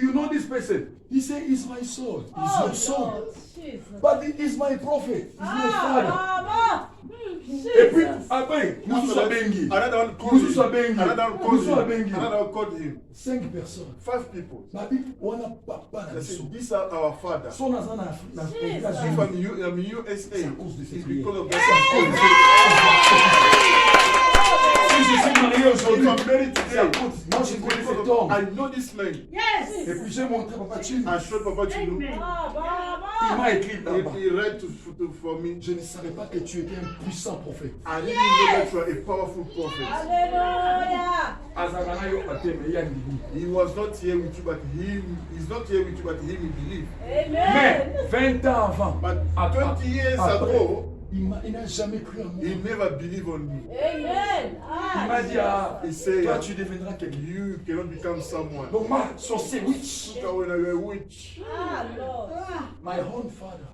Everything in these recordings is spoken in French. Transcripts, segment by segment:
You know this person? He said, he's my son. He's your son. But he is my prophet. He's my father. Et puis, après, nous sommes bengi. Another one called him. 5 personnes. 5 people. Babi, on a papa na They said, these are our father. Son na na If I'm USA, it's because of that. Si je suis marié If aujourd'hui, I'm married today, moi je connais cet homme. I know this man. Et puis j'ai montré Papa Chine. I showed Papa Chinu. Il m'a écrit là-bas. He read for me. Je ne savais pas que tu étais un puissant prophète. I didn't know that you are a powerful prophet. Azagana yo ateme ya ndimi. He was not here with you, but he's not here with you, but he believed. Mais 20 ans avant, But 20 years ago, il n'a jamais cru en moi. he never believed on me. Il m'a dit, ah, He said, toi tu deviendras quelqu'un. you cannot become someone. Donc moi, sorcier, witch. Look at when I were a witch. My own father.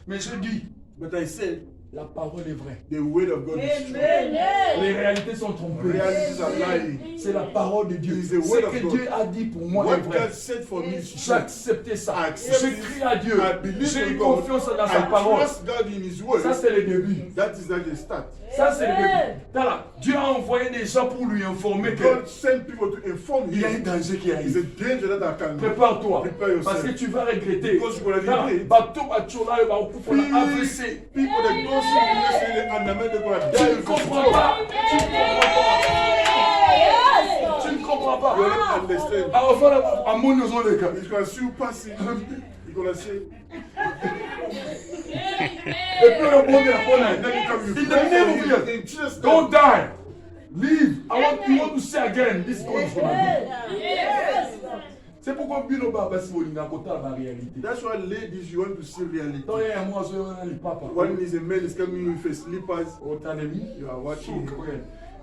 Mais je dis, But I said, la parole est vraie. the word of God is true. Les réalités sont trompées. Realities are lying. C'est la parole de Dieu. It's the Ce word of que God. Dieu a dit pour moi est What vrai. God said for me is J'ai true. accepté ça. Accept Je it. crie à Dieu. I believe J'ai in eu God. confiance dans sa I parole. trust God in His word. Ça, c'est le début. That is like the start. Ça, c'est le début. Voilà. Dieu a envoyé des gens pour lui informer God qu'il sent people to inform y a un him. danger qui It's arrive. a danger that I can Prépare-toi. Prepare yourself. Parce que tu vas regretter. Because you're gonna regret. Bateau, bateau, là, il va au coup pour People AVC. that don't see the undermine, they're going to Tu die. ne comprends pas. Tu ne comprends pas. You don't understand. Alors, voilà, à mon os, les gars. He's going to see you passing. He's going to say, Et puis, le bon de la bonne then you come, you In the pray name for of him. Jesus. In Jesus' Don't name. die. Leave. You want to say again, this God is gonna do. C'est pourquoi Bino Baba si on a côté la réalité. That's why, ladies, you want to see reality. Donc il y a moi je vais les papa. When is a man is coming with his slippers, Au tanemi, you are watching him.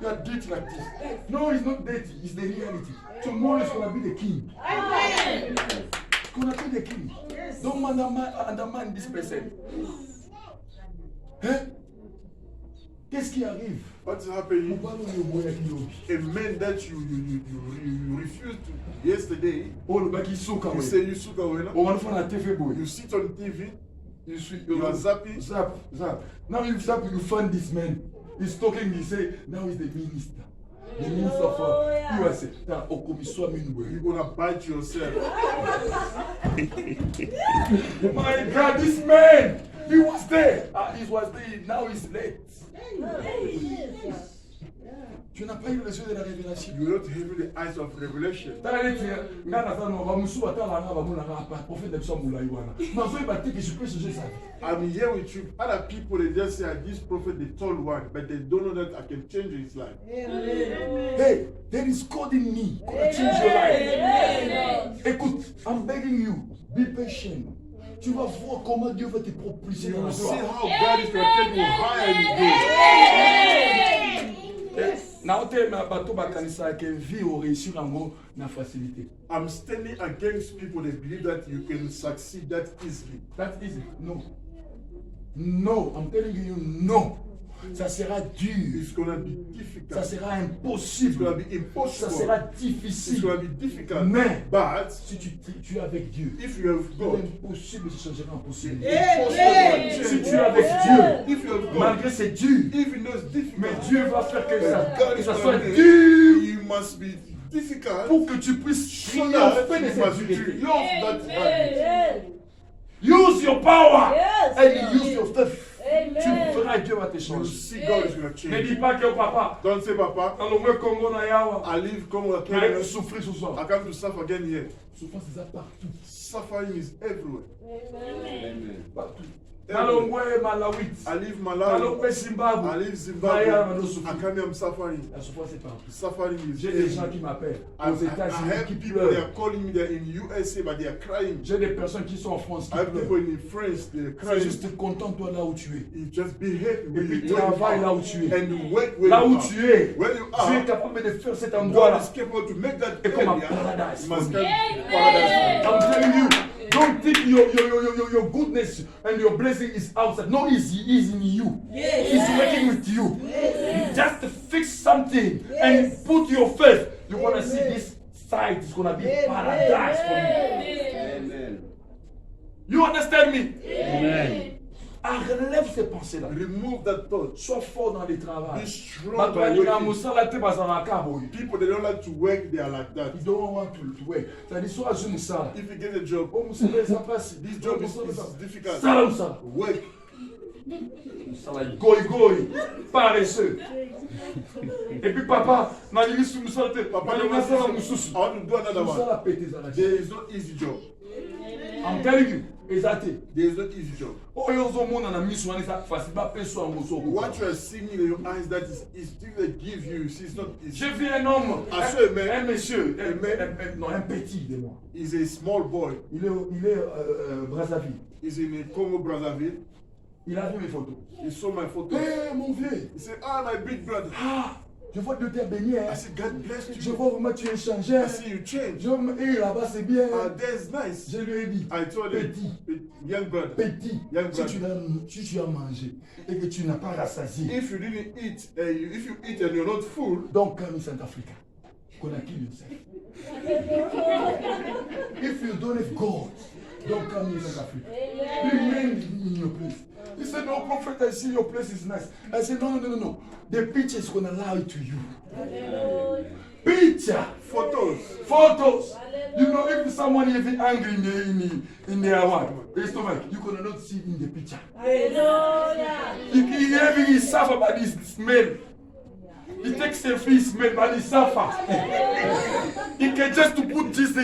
you are dirty like this. No, it's not dirty. It's the reality. Tomorrow is gonna be the king. It's gonna be the king. Don't undermine this person. Hein? Qu'est-ce qui arrive? What's happening? Pourquoi nous ne voyons pas? A man that you refused to yesterday, Oh, le bac il souka. you say you suka wena. On va le faire la TV boy. You sit on TV, You are zapping. Zap. Now you zap, you find this man. He's talking, he say, now he's the minister. The minister of USA. Now, Okomiswa you're Minwe. gonna bite yourself. My God, this man, he was there. He was there, now he's late. Tu n'as pas eu les yeux de la révélation. You don't have the eyes of revelation. I'm here with you. Other people, they just say, this prophet, they told one, but they don't know that I can change his life. Hey, there is God in me. God change your life. Écoute, I'm begging you, be patient. Tu vas voir comment Dieu va te propulser You dans la will see joie. how God is going to take you higher in grace. Na hotel na bato bakanisa ke vie au réussir nango na facilité. I'm standing against people that believe that you can succeed that easily. That is it. No. No, I'm telling you no. Ça sera dur. It's going to be difficult. Ça sera It's impossible. going to be Ça impossible. sera It's difficile. going to be difficult. Mais But si tu es avec Dieu, if you have God, l'impossible se changera en possible. impossible. Si tu es avec Dieu, If you have God, malgré c'est dur, even though it's difficult, mais Dieu va faire que God is ça going soit to dur be, you must be difficult pour que tu puisses so crier en that fait de you cette must durité. triumph that habit. Use your power Yes. and use your faith. Amen. Tu feras Dieu va te You changer. see God is going to Ne change. dis pas que papa, Don't say, Papa, dans le vrai Congo na yawa, I live come with tu allais Kenya. souffrir ce soir. I come to suffer again here. Souffrance c'est ça partout. Suffering is everywhere. Partout. Dans le Ngwe Malawit, I live dans le Malawi. Ngwe Zimbabwe, I live Naya Zimbabwe. va nous I souffrir. come here, I'm suffering. La souffrance c'est partout. Suffering is J'ai des gens everywhere. qui m'appellent I aux États-Unis have qui people, they pleurent. are calling me, they're in USA, but they are crying. J'ai des personnes qui sont en France qui I have people pleurent. in France, they're C'est crying. juste contente-toi là où tu es. You just be happy Et when puis you travaille là où tu es. and you work where Là you où are. tu es, Where you tu es are, capable de faire cet God endroit-là. is capable to make that Et comme un area. paradise. You must for you. come paradise. I'm telling you, don't think your goodness and your blessing is outside. No, it's in you. It's working with you. You just fix something and put your faith. You want to see this side is going to be paradise for you. Amen. You understand me? Amen. Enlève ces pensées-là. Remove that thought. Sois fort dans le travail. Be strong by working. People, they don't like to work, they are like that. You don't want to work. C'est-à-dire, soit je me sers. If you get a job, Oh, monsieur, ça passe. this job is difficult. Ça, ça. Work. Ça va être goy, paresseux. Et puis papa, n'a dit sous nous Papa, il I m'a fait un moussou. want to do another Ça one. la pété ça la. There is no easy job. I'm telling you, exactly. There is no easy job. Oh, yo zo mo na mission ani ça facile pas peso en mosso. What you are seeing in your eyes, that is things they give you. See, it's not easy. J'ai vu un homme, un monsieur, non, un petit de moi. He's a small boy. Il est Brazzaville. He's in Congo, Brazzaville. Il a vu mes photos. He saw my photo. Hé, mon vieux. He said, ah, my big brother. Ah, je vois que tu es béni. Hein. I said, God bless Je you. vois vraiment que tu es changé. I see you change. Là-bas, c'est bien. That's nice. Je lui ai dit, I told him, young brother, petit, young si brother, tu as mangé et que tu n'as pas rassasié, if you didn't eat, if you eat and you're not full, don't come in South Africa. Gonna kill yourself. If you don't have God, don't come in South Africa. Remain in your place. He said, no, prophet, I see your place is nice. I said, no. The picture is going to lie to you. Picture. Photos. You know, if someone is angry in their what? Stomach, you cannot see in the picture. He suffer by this smell. He takes a free smell, but he suffer. He can just to put this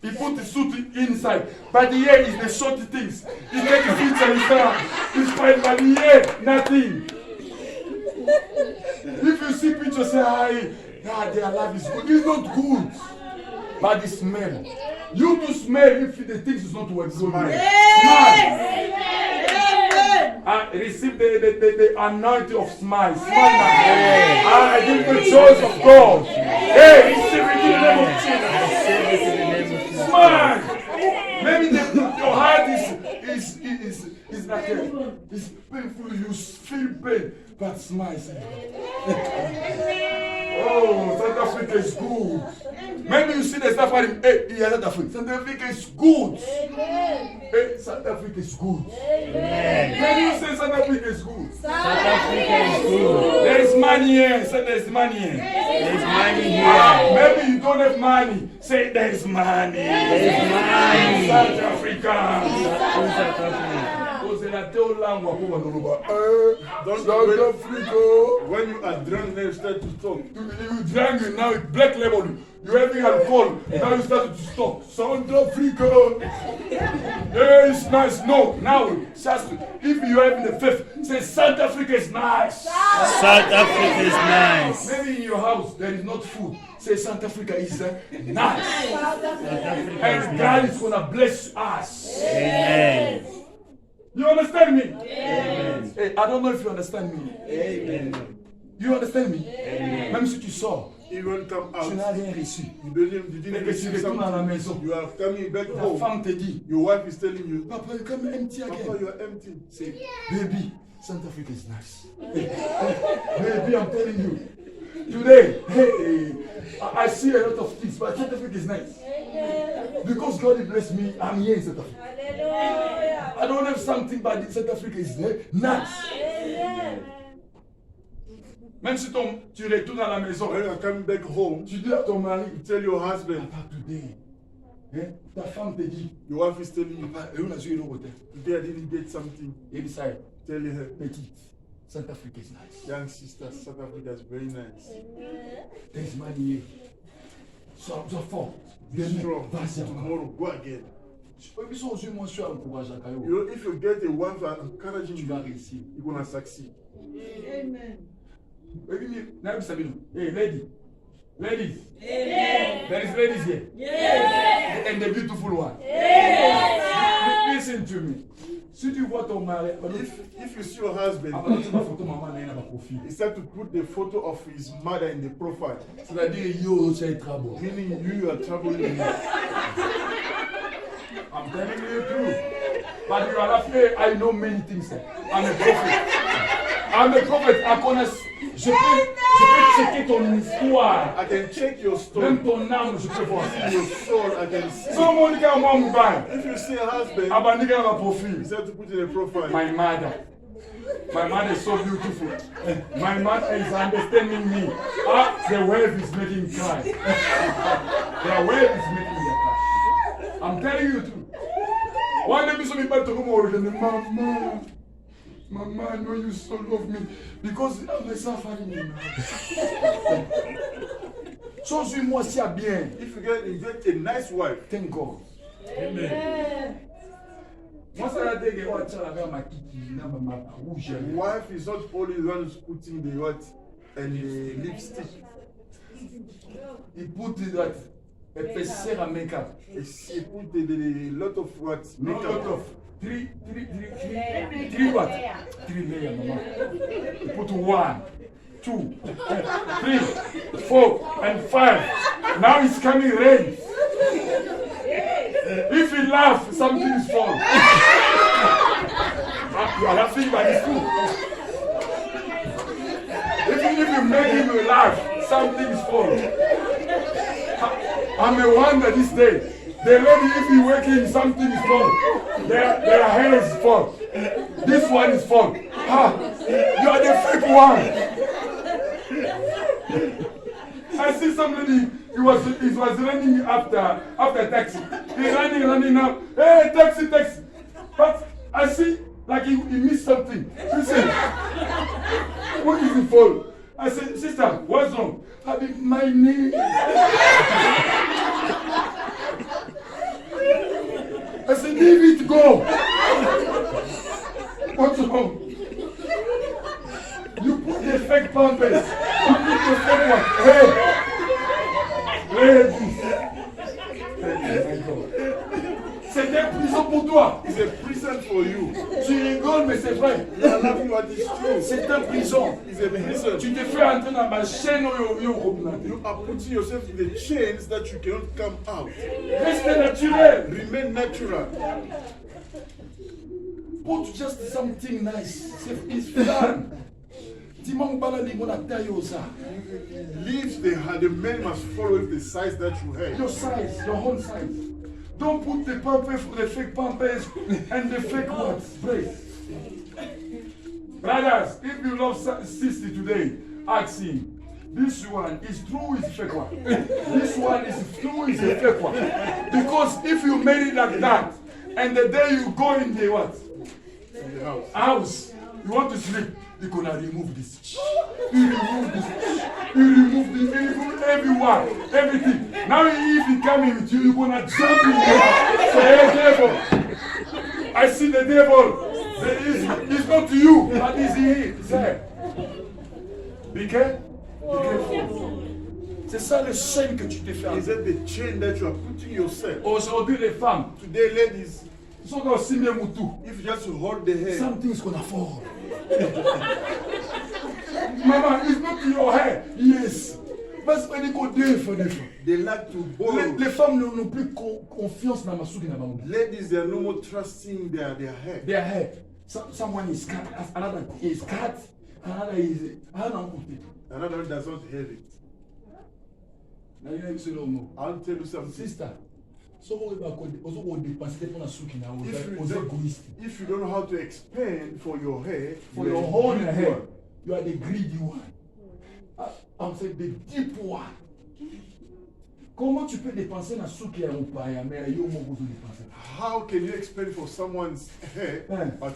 he put the suit inside, but the hair is the short things. He takes a picture inside. He's fine, but the hair, nothing. If you see pictures, say, their life is good. It's not good. But the smell. You to smell if the things is not working. Smile. Receive the anointing of smile. Smile now. I give the joy of God. Hey, receive it in the name of Jesus. Smile. Maybe your heart is like it's painful. You feel pain, but smile. Oh, South Africa is good. Maybe you see the South Africa. Hey, South Africa. South Africa is good. Hey, South Africa is good. Maybe you say South Africa is good. South Africa is good. There is money here. Say there is money here. There is money here. Maybe you don't have money. Say there is money. There is money. South Africa. South Africa. don't when you are drunk, then you start to talk. You drank now it's black label. You having alcohol. Now you start to stop. South Africa. Yeah, it's nice. No, now just if you are in the fifth, say South Africa is nice. South Africa is nice. Maybe in your house there is not food. Say South Africa is nice. And God is gonna bless us. Amen. You understand me? Amen. Hey, I don't know if you understand me. Amen. You understand me? Amen. Même si tu sors, Even come tu n'as out, rien reçu. you Et didn't que tu receive retournes à la something. maison. You are coming back Ta home. femme te dit, Your wife is telling you, Papa, you come empty Papa, again. you are empty. Say, baby, South Africa is nice. Baby, I'm telling you. Today, hey, I see a lot of things, but South Africa is nice. Because God bless me, I'm here in South Africa. I don't have something, but South Africa is nice. Même si tu retournes à la maison, When you are coming back home, tu dis à ton mari, you tell your husband, Papa, today, ta femme te dit, your wife is telling you, Papa, et on a joué le hôtel. today I didn't get something. Et dit ça, Tell her, petite, South Africa is nice. young sister, South Africa is very nice. There's money here. Sois fort. Be strong. Vas-y, Tomorrow, go again. ils sont aux yeux, moi, je suis encourageant. You know, if you get a wife encouraging Tu you, vas réussir. you're gonna succeed. Amen. Hey, ladies. There is ladies here. And the beautiful one. Listen to me. Si tu vois ton mari, If you see your husband, he start to put the photo of his mother in the profile, c'est-à-dire yo, c'est trouble. meaning you are traveling. I'm telling you the truth. But you are laughing. I know many things. I'm a prophet. I connais. Je Je peux checker ton histoire. I can check your story. Même ton âme, je peux voir. Your soul, I can see. So mon gars, moi, mobile. If you see a husband, Abandiga ma he profil. said to put in a profile. My mother. My mother is so beautiful. My mother is understanding me. The wave is making cry. The wave is making me cry. I'm telling you too. One day, some people talk about Mama. Mama, I know you so love me because I'm suffering now. So suis-moi si bien. If you get a nice wife, Thank God. Amen. Moi, ça a été que tu as avec ma kiki, ma rouge. wife is not only the one who's putting the what and the lipstick. Il put that. Elle fait serre à make-up. She put a lot of what No makeup. lot of. Three what? 3 layers, mama. You put 1, 2, 3, 4, and 5. Now it's coming rain. If you laugh, something is fall. You are laughing, but it's true. Even if you make him laugh, something is fall. I'm a wonder this day. The lady, if he waking, something is fall. Their hair is fall. This one is fall. You are the fake one. I see somebody. He was running after taxi. He's running now. Hey, taxi. But I see like he missed something. He said, "What is it for?" I said, "Sister, what's wrong?" I mean, my knee. I said, "Leave it go." What's wrong? You put the fake pampers. You put the fake one. Hey. C'est une prison pour toi. It's a prison for you. Tu rigoles, mais c'est vrai. You are laughing, but it's true. C'est une prison. It's a prison. Tu te fais entrer dans ma chaîne. You are putting yourself in the chains that you cannot come out. Reste naturel. Remain natural. Put just something nice. It's done. Dis-moi, Leave the man must follow the size that you have. your size, your own size. Don't put the pampers, the fake pampers and the fake words. Please. Brothers, if you love sister today, ask him. This one is true, is fake one. This one is true, is a fake one. Because if you made it like that, and the day you go in the what? In the house. House, you want to sleep, you're gonna remove this. You remove this. You remove this. You remove everyone, everything. Now if he coming with you, you're gonna jump in there. Say, "Hey, devil, I see the devil. It's not you, but it's he. It's there." Be careful. C'est ça le chaîne que tu t'es fait. Is that the chain that you are putting yourself? Aujourd'hui, les femmes, Today, ladies, ils sont aussi bien moutou. if you just hold the hair, Something's gonna fall. Mama, it's not your hair. Yes. Parce que les côtés, they like to borrow. les femmes n'ont plus confiance dans ma souki na bango. Ladies, they are no more trusting their hair. Their hair. Someone is cut, another is cut, another is Another one does not have it. Now you know it's no more. I'll tell you something. Sister, so we also go depense on souki na If you don't know how to expand for your hair, for you your are whole the greedy hair, one. you are the greedy one. I'm saying the deep one. Comment tu peux dépenser dans souki ya mupaya mais yo mo go dépenser? How can you expand for someone's hair, but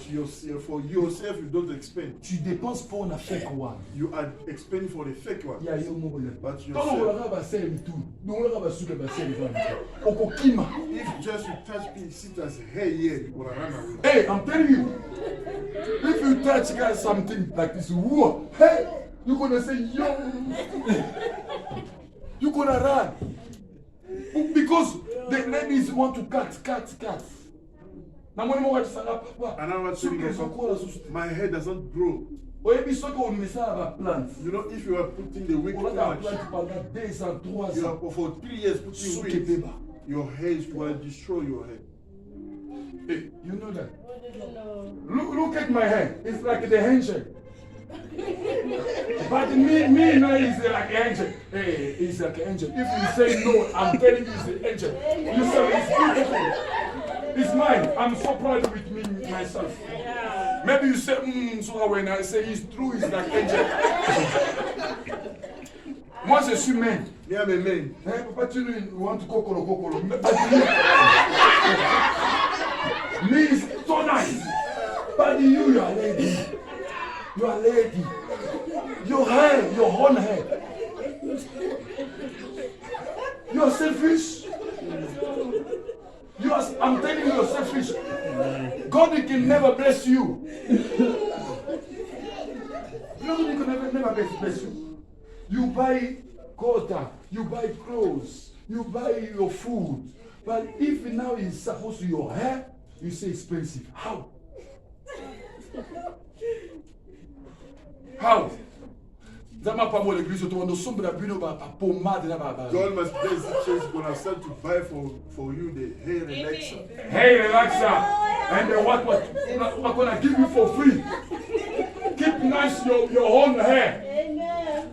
for yourself you don't expand? Tu dépenses pour un fake one. You are expanding for the fake one. Ya yo mo go. But Donc yourself, on va passer le tout. Donc on va souki passer le tout. Okokima. if just you touch me, sit as hair here, you will run away. Hey, I'm telling you. If you touch guys something like this, whoa, hey, you're gonna say yo. You're gonna run. Because the ladies want to cut. Now when you And I was telling you, my hair doesn't grow. plant. You know, if you are putting the wig too much, you are for 3 years putting wigs, your hair is going to destroy your hair. Hey, you know that? Look at my hair. It's like the handshake. But me now is like angel. Hey, he's like angel. If you say no, I'm telling you he's an angel. You say it's beautiful. It's mine. I'm so proud with me myself. Maybe you say, so when I say it's true, it's like angel. Moi je suis man. Me, I'm a man. Hey, Papa, tu want to kokoro. Me is so nice. But you are lady. You are lady. Your hair, your own hair. You are selfish. I'm telling you, you're selfish. God can never bless you. God can never bless you. You buy quota, you buy clothes, you buy your food. But if now it's supposed to your hair, you say expensive. How? How? God must bless the church gonna start to buy for you the hair relaxer. Hair relaxer. And then what gonna give you for free? Keep nice your own hair. Amen.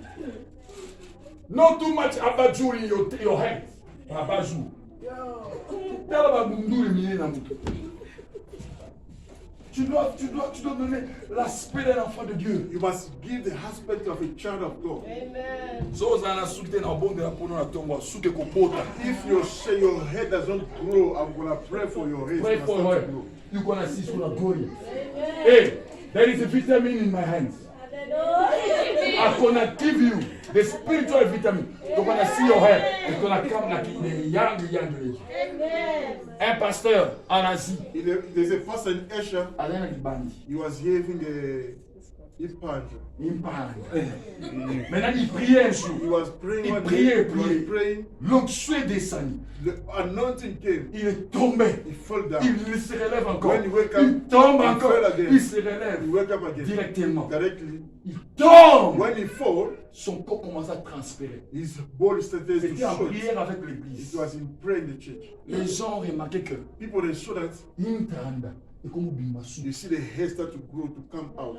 Not too much abajou in your head. Abajou. Tell about Tu dois donner l'aspect d'un enfant de Dieu. You must give the aspect of a child of God. Amen. If your head doesn't grow, I'm going to pray for your head. Pray for her. You're going to see it's going to grow. Hey, there is a vitamin in my hands. I'm going to give you the spiritual vitamin. You're going to see your hair. It's going to come like in a young age. Amen. Un pasteur en Asie. There's a pastor in Asia. He was having a Maintenant, il priait un jour. He was praying. Il One priait, day, he was praying. L'onction est descendue. The anointing came. Il est tombé. He fell down. Il se relève encore. When he wake up, Il tombe he encore. fell again. Il se relève He wake up again. directement. Directly. Il tombe. When he fall, son corps commence à transpirer. his body started to C'était en show. prière avec It l'église. was in prayer in the church. Les gens ont remarqué que People they saw that you see the hair start to grow to come out.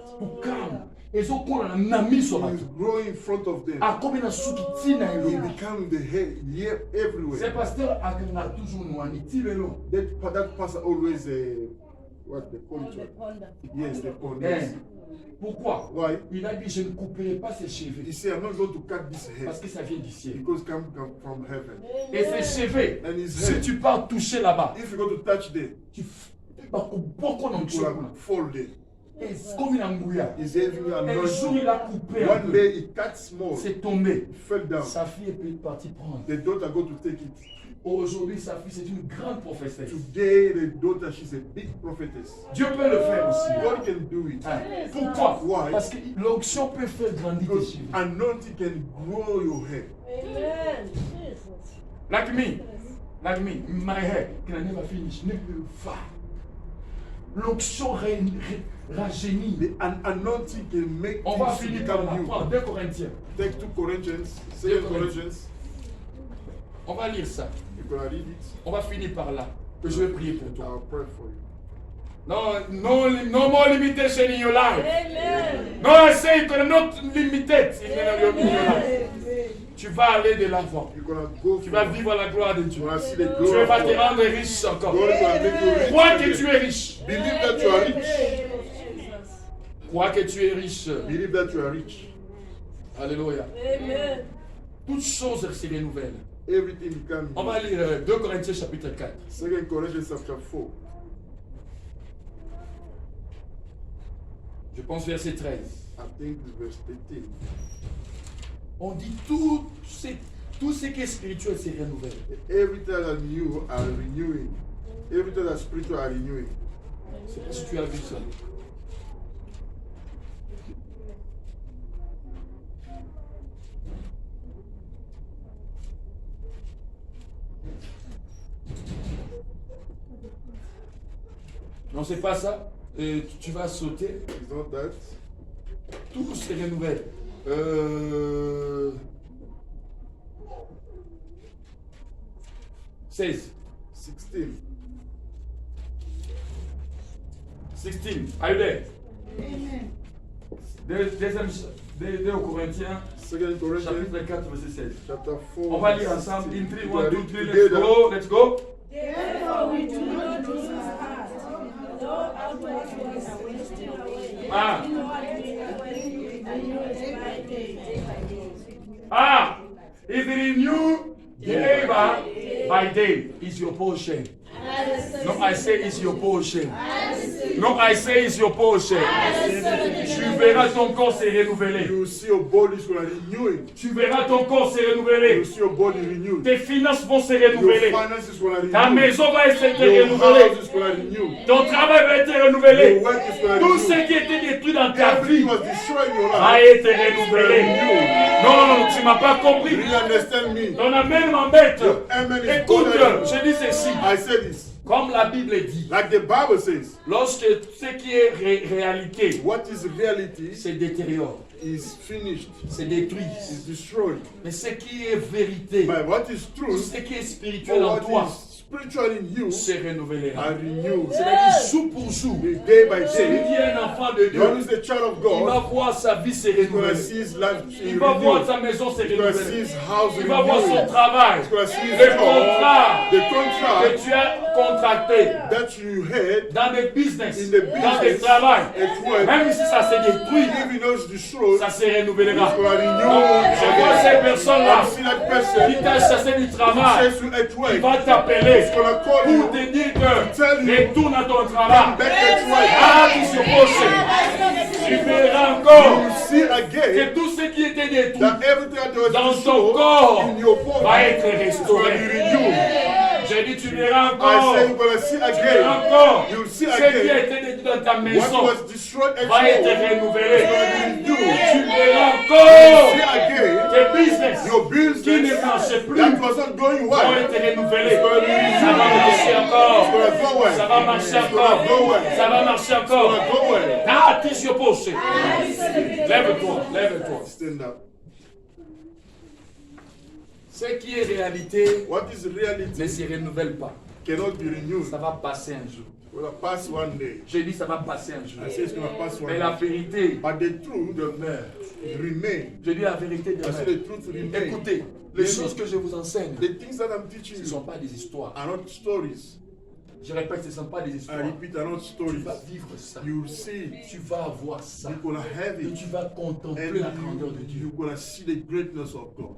It is growing in front of them. It became the hair everywhere. That pastor always what they call it? Yes, they call it. Pourquoi? Why? Il a dit je ne couperai pas ses cheveux. He said I'm not going to cut this hair. Parce que ça vient du ciel. Because come from heaven. Et ses cheveux, And his si hair, tu pars toucher là-bas, if you go to touch them, tu vas beaucoup dans le you will fall there. Et comme il a mouillé. He's having an Et le jour il a coupé un One peu. day he cut small. C'est tombé. He fell down. Sa fille est partie prendre. The daughter go to take it. Aujourd'hui, sa fille, c'est une grande prophétesse. Today, the daughter, she's a big prophetess. Dieu peut le faire aussi. God can do it. Hein? Pourquoi? Why? Parce que l'onction peut faire grandir tes Because cheveux. anointing can grow your hair. Amen. Jesus. Like me, my hair can never finish, never far. L'onction rajeunit. The anointing can make On va things finir par become la new. prendre. 2 Corinthiens. Take 2 Corinthians, 2 2 Corinthians. On va lire ça. You can read it. On va finir par là. Que je vais prier pour toi. I'll pray for you. No more limitation in your life. Amen. No, I say you cannot limit it in your life. Tu vas aller de l'avant. You're gonna go Tu for vas it. vivre la gloire de Dieu. You're gonna see the Tu glory of vas te God. rendre riche encore. God is gonna make you rich. Crois que again. tu es riche. Believe that you are rich. Jesus. Crois que tu es riche. Believe that you are rich. Alléluia. Amen. Toutes choses se renouvellent. Everything becomes On va lire 2 Corinthiens chapitre 4. 2 Corinthians chapter 4. Je pense verset 13. I think it's verse 13. On dit tout ce qui est spirituel se renouvelle. Everything that new are renewing. Everything that spiritual are renewing. Je sais pas si tu as vu ça. Non, c'est pas ça. Tu vas sauter. It's not that. Tout se renouvelle. 16. 16. 16. Are you there? 2 Corinthiens, 2 Corinthians chapitre 4, verset 16. chapter 4. On va lire ensemble. In 3, 1, 2, 3, let's go. Therefore we do not lose heart. Though outwardly we are wasting away. Ah. Inwardly we are renewed day by day. Ah, is renew day by day. Is your portion. No, I say it's your portion. No, I say it's your portion. Tu verras ton corps se renouveler. You will see your body is going to renew. Tu verras ton corps se You renouveler. will see your body renewed. Tes finances vont se Your renouveler. finances is going to renew. Ta maison va être Your renouvelée. house is going to renew. Ton travail va être renouvelé. Your work is going to Tout renew. ce qui était détruit dans ta vie Everything was destroyed in your va life. être renouvelé. Non, non, non, tu m'as pas compris. Do you understand me? Ton amen m'embête. Your amen is Écoute, good. je dis ceci. I say this. Comme la Bible dit, Like the Bible says, lorsque ce qui est réalité what is reality se détériore, is finished, se détruit. is destroyed. Mais ce qui est vérité, But what is tout truth, ce qui est or spirituel en toi, what is spiritual in you, se renouvellera. are renewed. C'est-à-dire jour pour jour. Day by Celui day. qui est un enfant de The one who Dieu, is the child of il va God, voir sa vie se he's going to renouveler. see his life Il va voir renewed. sa maison se He's going to see renouveler. his house Il va voir son renewed. travail, He's going to see his le job, contrat the que contract tu as contracté that you had, dans des business, In the dans des business, travails. at work, Même si ça se détruit, even though it's destroyed, ça se it's renouvellera. going to renew. Je vois ces personnes-là You see that qui person t'a chassé du who travail. says you at Il work, va t'appeler he's going to call pour you, te dire que tell you, retourne à ton travail. back at work. Ah, tu se poses. Tu verras You encore will see again que tout ce qui était détruit that everything that was dans ton destroyed corps in your body va être is going to restauré. be renewed. J'ai dit, tu verras I encore. say you're going to see Tu verras again. encore. You will see Ce qui a again été détruit dans ta what maison was destroyed at va être home. renouvelé. You Tu verras see encore again tes business your qui ne business marchaient plus that was not going vont well. être renouvelés. Ça va marcher encore. It's going to go well. Ça va marcher It's encore. going to go well. Ça va marcher It's going encore. to go well. Ah, tu se poses. Lève-toi, lève-toi. Stand up. Ce qui est réalité What is ne reality se renouvelle pas. cannot be renewed. Ça va passer un jour. It will pass one day. J'ai dit ça va passer un jour. I say it's going to pass one Mais la day. vérité But the truth demeure. remain. Je dis la vérité I say demeure. the truth remain. Écoutez, les choses que je vous enseigne, The things that I'm teaching ce ne you sont pas des histoires. are not stories. Je répète, ce ne sont pas des I histoires. repeat, are not Tu stories. vas vivre ça. You will see. Tu vas avoir ça. You're going to have Et it. tu vas contempler And la grandeur de Dieu. you're going to see the greatness of God.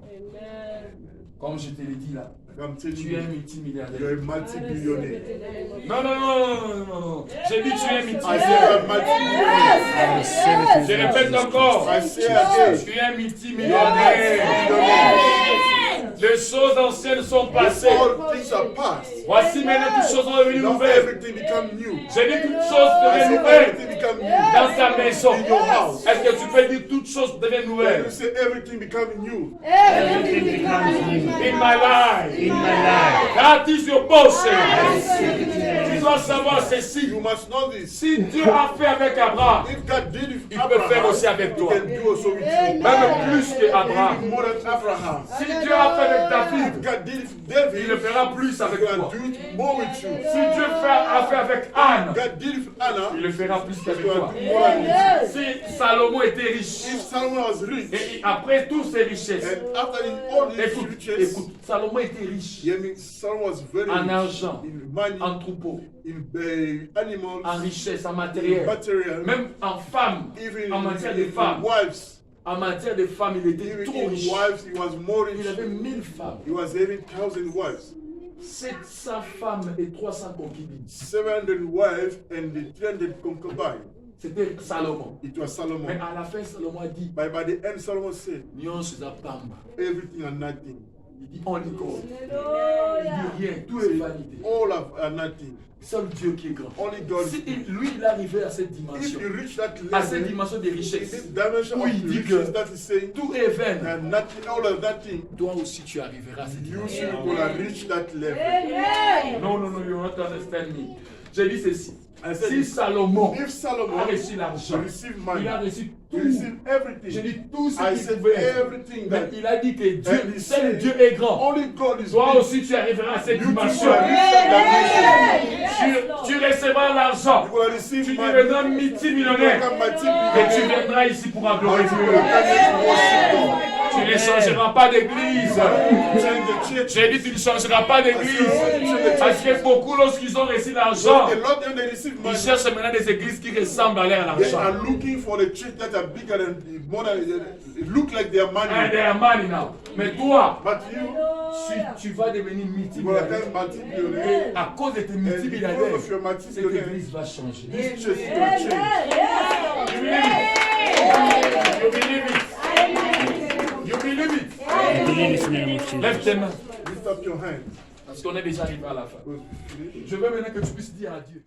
Comme je te l'ai dit là, Like I'm telling tu es un you, multimilliardaire. you're a multi-billionaire. Non, non, non, non, non, non. J'ai dit tu es un I say multimilliardaire. you're a multi-billionaire. Je répète encore. I say again, Tu es un multimilliardaire. Les choses anciennes sont passées. all things are past. Voici maintenant toutes choses sont devenues Now nouvelles. everything become new. J'ai dit toutes choses I deviennent say nouvelles everything become new. dans ta maison. In your house. Est-ce que tu peux dire toutes choses deviennent When nouvelles you say everything become new. Everything becomes new in my life? in my life. That is your portion. Tu dois savoir ceci. You must know this. Si Dieu a fait avec Abraham, If God did it with il peut faire aussi avec He toi. can do also with you. Même plus que Even Abraham. more than Abraham. Si Dieu a fait avec David, If God did it with il David, le fera plus He avec can toi. do it more with you. Si Dieu a fait avec Anne, God did it with Anna, il le fera plus He qu'avec can toi. do more than with Si Salomon était riche, you. If Solomon was rich, et après toutes ses richesses, and after all his écoute, riches, écoute, Salomon était riche yeah, I mean, Solomon was very en rich argent, in money, en troupeau, in animals, en richesse, en in matériel, material, même en femmes, even en matière in de femmes. wives. En matière de femmes, il était Even trop in riche. wives, he was more Il rich. avait 1000 femmes, He was having 1,000 wives, 700 femmes et 300 concubines. 700 wives, and the 300 concubines. C'était Salomon. It was Mais Solomon. à la fin, Salomon a dit, But by the end, Solomon said, Nyonso eza pamba. everything and nothing. Il dit only God. Il dit rien, tout est vanité. All of and nothing. Seul Dieu qui est grand. Only God. Si lui, il arrivait à cette If dimension, you reach that à cette level, dimension de in this richesse, dimension Oui, of il dit riches que that is saying, tout est vain. and nothing, all of nothing, Toi aussi, tu arriveras à cette you dimension. should gonna reach that level. Non, non, non, you don't understand me. J'ai dit ceci. I said, Si Salomon if Solomon a reçu l'argent, received il money, a reçu he tout. received J'ai everything. dit tout ce I qu'il said pouvait. everything Mais that il a dit que and Dieu, he seul said, Dieu est grand. only God is Toi big. aussi, tu arriveras à cette You too dimension. shall reach that Tu recevras l'argent. dimension. You will receive Tu money. deviendras You multimillionnaire. become Et tu multi-millionaire. viendras ici pour adorer And you Dieu. will come here to worship God. Tu ne changeras pas d'église. Change the church. J'ai dit tu ne changeras pas d'église. Parce que beaucoup, lorsqu'ils ont reçu l'argent, A lot of them, they receive ils money. cherchent maintenant des églises qui ressemblent à leur They argent. are looking for the church that are bigger than, more than, it look like their And money. they are money now. Mais toi, But you, si tu vas devenir you will multimillionnaire, become multi-millionaire. à cause de tes And because multimillionnaires, of your cette multi-millionaire, église va changer. this church will change. You believe it? You believe it? I believe it's in the name of Lève Jesus. tes mains. Lift up your hand. Parce qu'on est déjà arrivé à la fin. Je veux maintenant que tu puisses dire à Dieu.